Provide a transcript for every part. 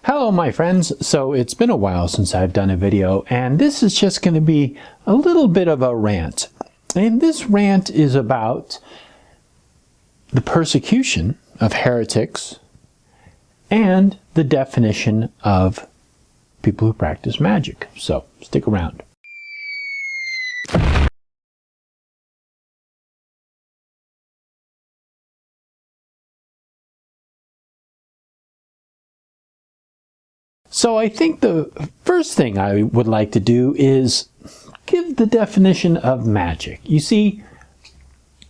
Hello my friends, so it's been a while since I've done a video, and this is just going to be a little bit of a rant. And this rant is about the persecution of heretics and the definition of people who practice magic. So stick around. So I think the first thing I would like to do is give the definition of magic. You see,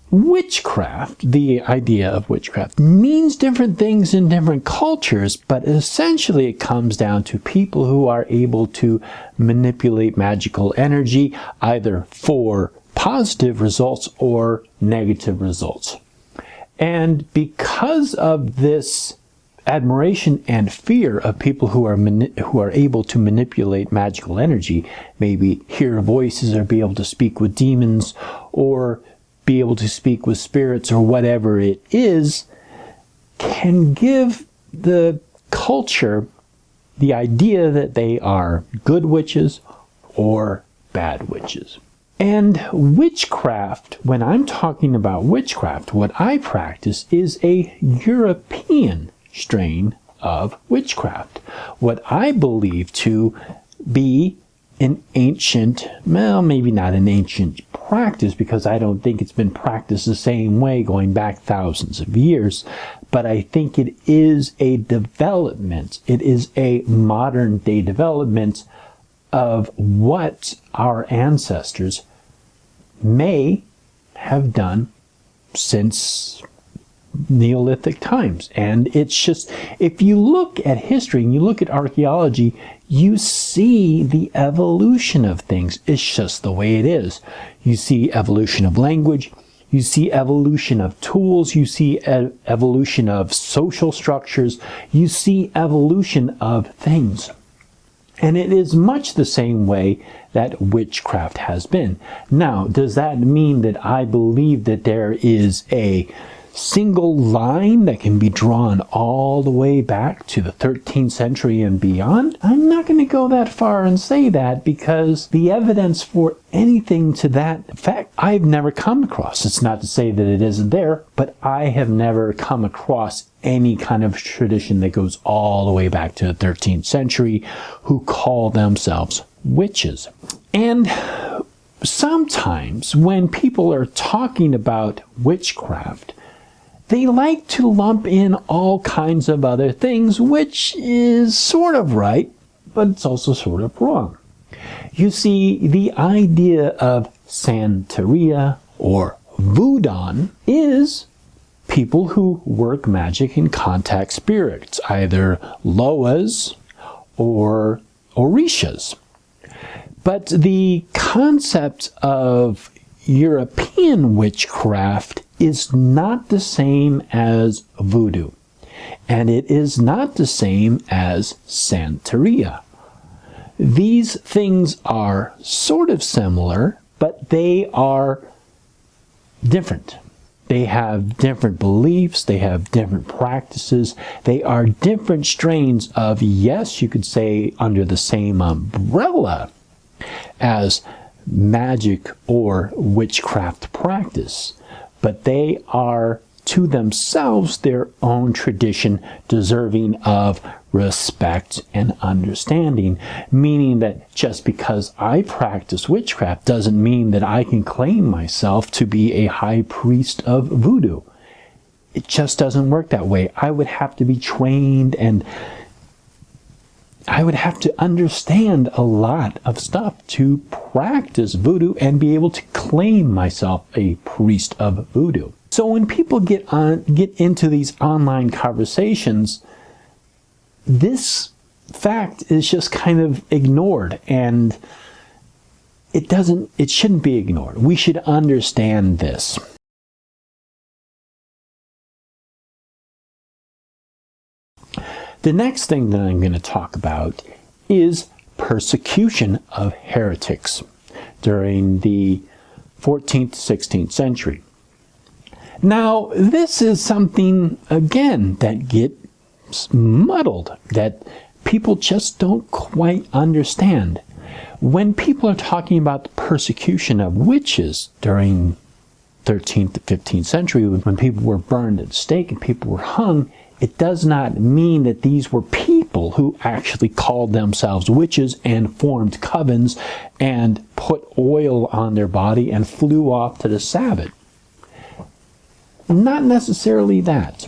witchcraft, the idea of witchcraft, means different things in different cultures, but essentially it comes down to people who are able to manipulate magical energy either for positive results or negative results. And because of this admiration and fear of people who are able to manipulate magical energy, maybe hear voices or be able to speak with demons or be able to speak with spirits or whatever it is, can give the culture the idea that they are good witches or bad witches. And witchcraft, when I'm talking about witchcraft, what I practice is a European strain of witchcraft. What I believe to be an ancient, well, maybe not an ancient practice, because I don't think it's been practiced the same way going back thousands of years, but I think it is a development. It is a modern day development of what our ancestors may have done since Neolithic times. And it's just, if you look at history and you look at archaeology, you see the evolution of things. It's just the way it is. You see evolution of language, you see evolution of tools, you see evolution of social structures, you see evolution of things. And it is much the same way that witchcraft has been. Now, does that mean that I believe that there is a single line that can be drawn all the way back to the 13th century and beyond? I'm not going to go that far and say that, because the evidence for anything to that effect I've never come across. It's not to say that it isn't there, but I have never come across any kind of tradition that goes all the way back to the 13th century who call themselves witches. And sometimes when people are talking about witchcraft, they like to lump in all kinds of other things, which is sort of right, but it's also sort of wrong. You see, the idea of Santeria or Voodoo is people who work magic and contact spirits, either Loas or Orishas. But the concept of European witchcraft is not the same as voodoo, and it is not the same as Santeria. These things are sort of similar, but they are different. They have different beliefs, they have different practices, they are different strains of, yes, you could say under the same umbrella as magic or witchcraft practice, but they are to themselves their own tradition, deserving of respect and understanding, meaning that just because I practice witchcraft doesn't mean that I can claim myself to be a high priest of voodoo. It just doesn't work that way. I would have to be trained, and I would have to understand a lot of stuff to practice voodoo and be able to claim myself a priest of voodoo. So when people get into these online conversations, this fact is just kind of ignored, and it shouldn't be ignored. We should understand this. The next thing that I'm going to talk about is persecution of heretics during the 14th, 16th century. Now, this is something, again, that gets muddled, that people just don't quite understand. When people are talking about the persecution of witches during 13th to 15th century, when people were burned at the stake and people were hung, it does not mean that these were people who actually called themselves witches and formed covens and put oil on their body and flew off to the Sabbath. Not necessarily that.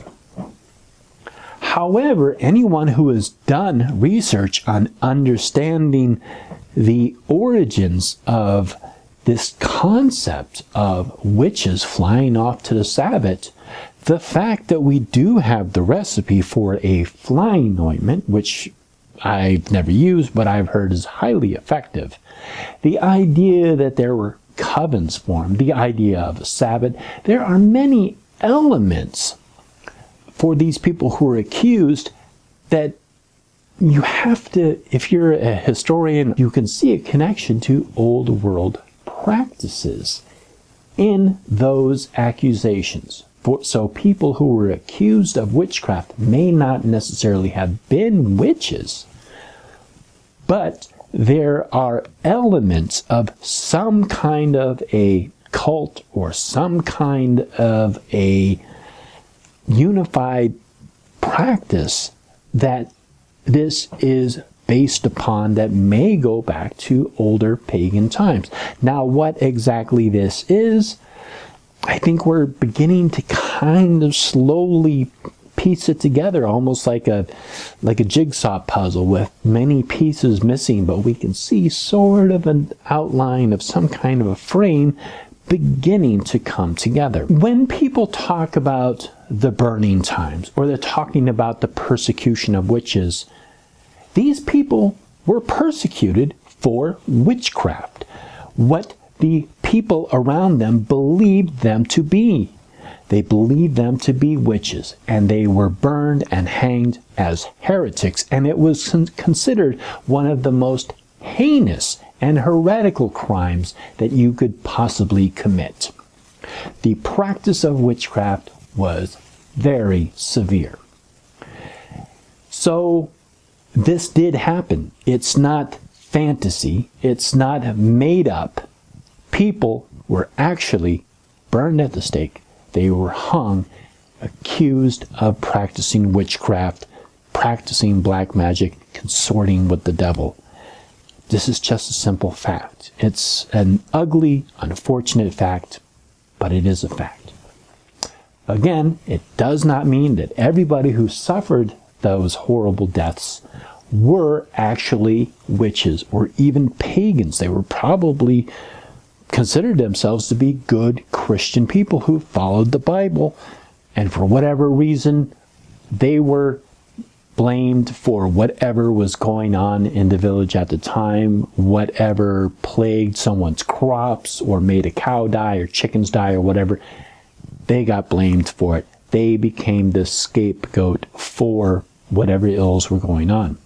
However, anyone who has done research on understanding the origins of this concept of witches flying off to the Sabbath, the fact that we do have the recipe for a flying ointment, which I've never used, but I've heard is highly effective. The idea that there were covens formed, the idea of a Sabbath, there are many elements for these people who are accused that you have to, if you're a historian, you can see a connection to old world practices in those accusations. So people who were accused of witchcraft may not necessarily have been witches, but there are elements of some kind of a cult or some kind of a unified practice that this is based upon that may go back to older pagan times. Now, what exactly this is, I think we're beginning to kind of slowly piece it together, almost like a jigsaw puzzle with many pieces missing, but we can see sort of an outline of some kind of a frame beginning to come together. When people talk about the burning times, or they're talking about the persecution of witches, these people were persecuted for witchcraft, what the people around them believed them to be. They believed them to be witches, and they were burned and hanged as heretics, and it was considered one of the most heinous and heretical crimes that you could possibly commit. The practice of witchcraft was very severe. So this did happen. It's not fantasy. It's not made up. People were actually burned at the stake. They were hung, accused of practicing witchcraft, practicing black magic, consorting with the devil. This is just a simple fact. It's an ugly, unfortunate fact, but it is a fact. Again, it does not mean that everybody who suffered those horrible deaths were actually witches or even pagans. They were probably considered themselves to be good Christian people who followed the Bible, and for whatever reason, they were blamed for whatever was going on in the village at the time, whatever plagued someone's crops or made a cow die or chickens die or whatever. They got blamed for it. They became the scapegoat for whatever ills were going on.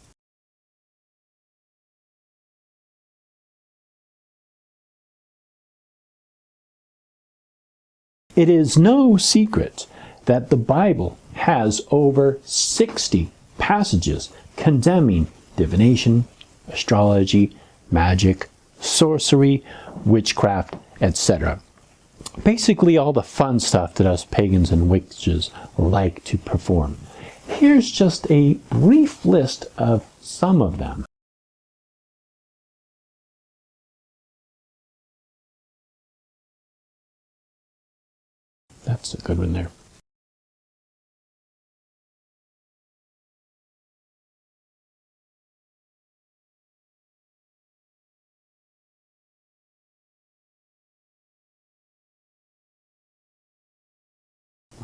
It is no secret that the Bible has over 60 passages condemning divination, astrology, magic, sorcery, witchcraft, etc. Basically all the fun stuff that us pagans and witches like to perform. Here's just a brief list of some of them. That's a good one there.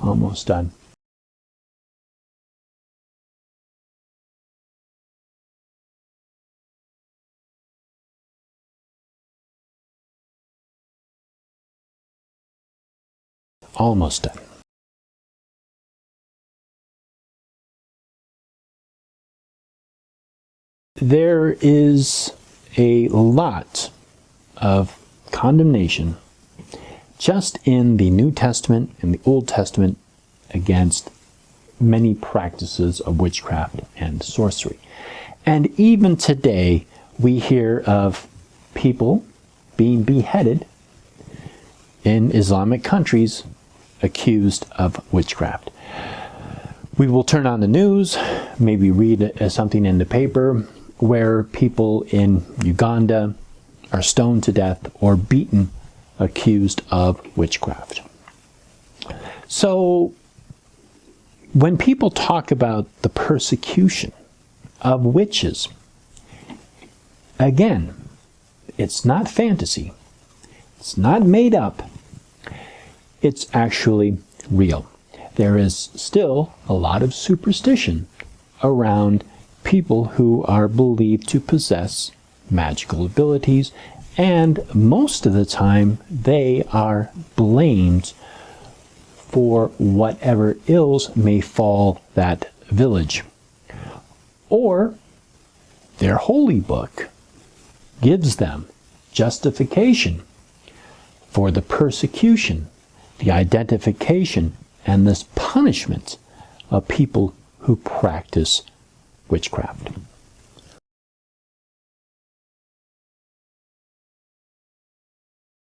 Almost done. Almost done. There is a lot of condemnation just in the New Testament and the Old Testament against many practices of witchcraft and sorcery. And even today, we hear of people being beheaded in Islamic countries accused of witchcraft. We will turn on the news, maybe read something in the paper where people in Uganda are stoned to death or beaten accused of witchcraft. So when people talk about the persecution of witches, again, it's not fantasy. It's not made up. It's actually real. There is still a lot of superstition around people who are believed to possess magical abilities, and most of the time they are blamed for whatever ills may fall that village. Or their holy book gives them justification for the persecution, the identification, and this punishment of people who practice witchcraft.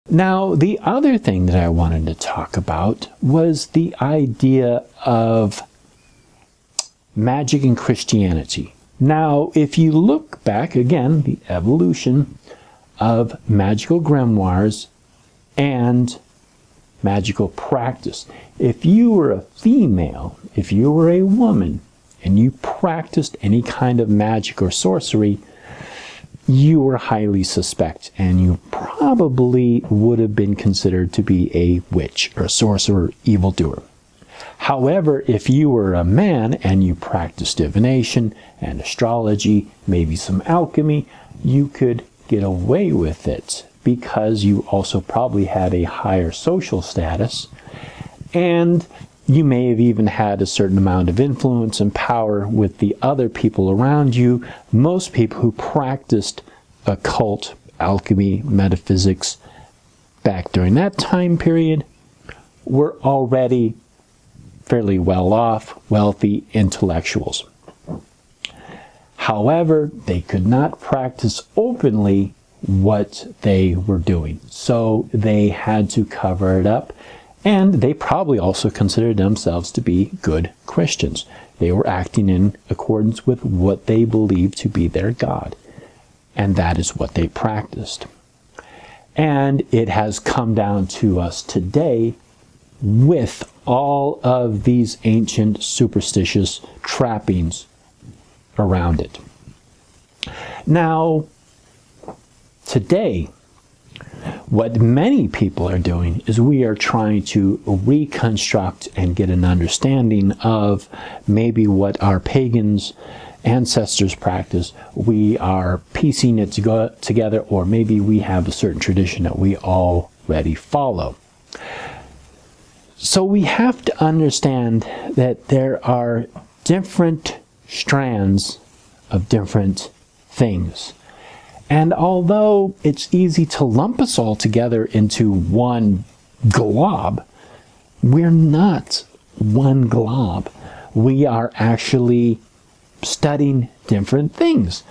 Now, the other thing that I wanted to talk about was the idea of magic and Christianity. Now, if you look back, again, the evolution of magical grimoires and magical practice. If you were a female, if you were a woman, and you practiced any kind of magic or sorcery, you were highly suspect, and you probably would have been considered to be a witch or sorcerer, evildoer. However, if you were a man and you practiced divination and astrology, maybe some alchemy, you could get away with it because you also probably had a higher social status, and you may have even had a certain amount of influence and power with the other people around you. Most people who practiced occult, alchemy, metaphysics back during that time period were already fairly well off, wealthy intellectuals. However, they could not practice openly what they were doing, so they had to cover it up. And they probably also considered themselves to be good Christians. They were acting in accordance with what they believed to be their God. And that is what they practiced. And it has come down to us today with all of these ancient superstitious trappings around it. Now, today, what many people are doing is we are trying to reconstruct and get an understanding of maybe what our pagans ancestors practice. We are piecing it together, or maybe we have a certain tradition that we already follow. So we have to understand that there are different strands of different things. And although it's easy to lump us all together into one glob, we're not one glob. We are actually studying different things.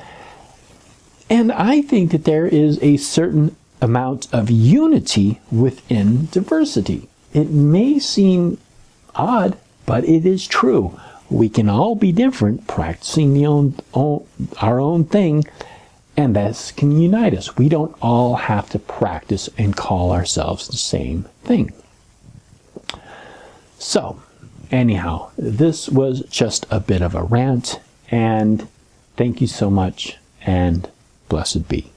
And I think that there is a certain amount of unity within diversity. It may seem odd, but it is true. We can all be different, practicing our own thing, and that can unite us. We don't all have to practice and call ourselves the same thing. So, anyhow, this was just a bit of a rant, and thank you so much, and blessed be.